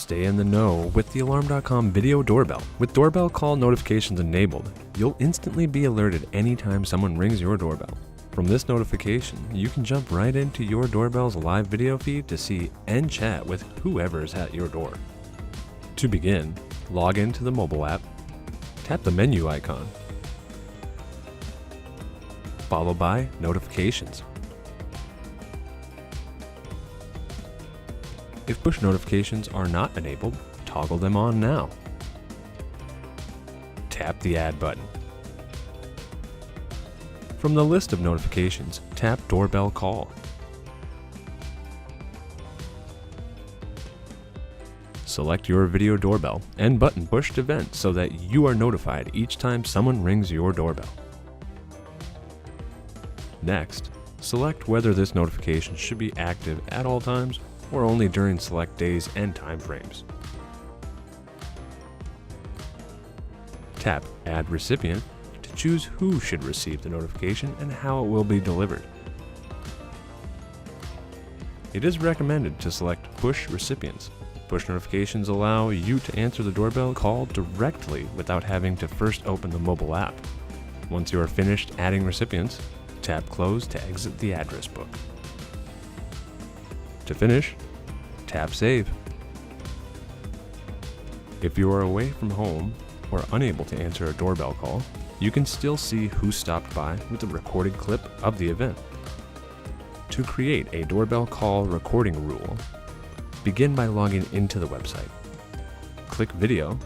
Stay in the know with the Alarm.com video doorbell. With doorbell call notifications enabled, you'll instantly be alerted anytime someone rings your doorbell. From this notification, you can jump right into your doorbell's live video feed to see and chat with whoever is at your door. To begin, log into the mobile app, tap the menu icon, followed by notifications. If push notifications are not enabled, toggle them on now. Tap the add button. From the list of notifications, tap Doorbell Call. Select your video doorbell and button Push to Vent so that you are notified each time someone rings your doorbell. Next, select whether this notification should be active at all times or only during select days and time frames. Tap Add Recipient to choose who should receive the notification and how it will be delivered. It is recommended to select Push Recipients. Push notifications allow you to answer the doorbell call directly without having to first open the mobile app. Once you are finished adding recipients, tap Close to exit the address book. To finish, tap Save. If you are away from home or unable to answer a doorbell call, you can still see who stopped by with a recorded clip of the event. To create a doorbell call recording rule, begin by logging into the website. Click Video,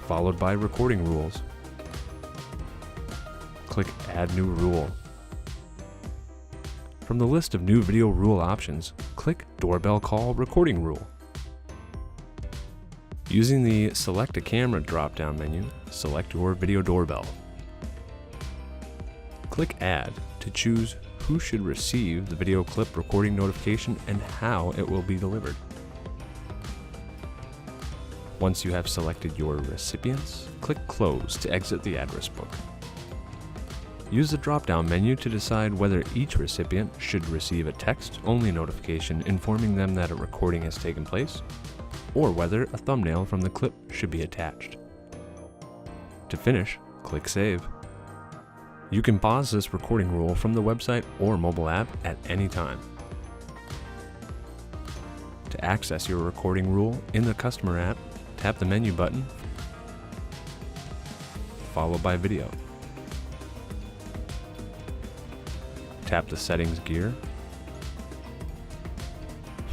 followed by Recording Rules. Click Add New Rule. From the list of new video rule options, click Doorbell Call Recording Rule. Using the Select a Camera drop-down menu, select your video doorbell. Click Add to choose who should receive the video clip recording notification and how it will be delivered. Once you have selected your recipients, click Close to exit the address book. Use the drop-down menu to decide whether each recipient should receive a text-only notification informing them that a recording has taken place, or whether a thumbnail from the clip should be attached. To finish, click Save. You can pause this recording rule from the website or mobile app at any time. To access your recording rule in the customer app, tap the menu button, followed by Video. Tap the Settings gear,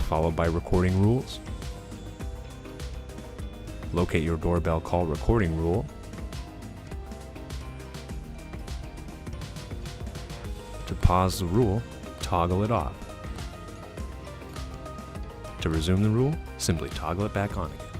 followed by Recording Rules. Locate your doorbell call recording rule. To pause the rule, toggle it off. To resume the rule, simply toggle it back on again.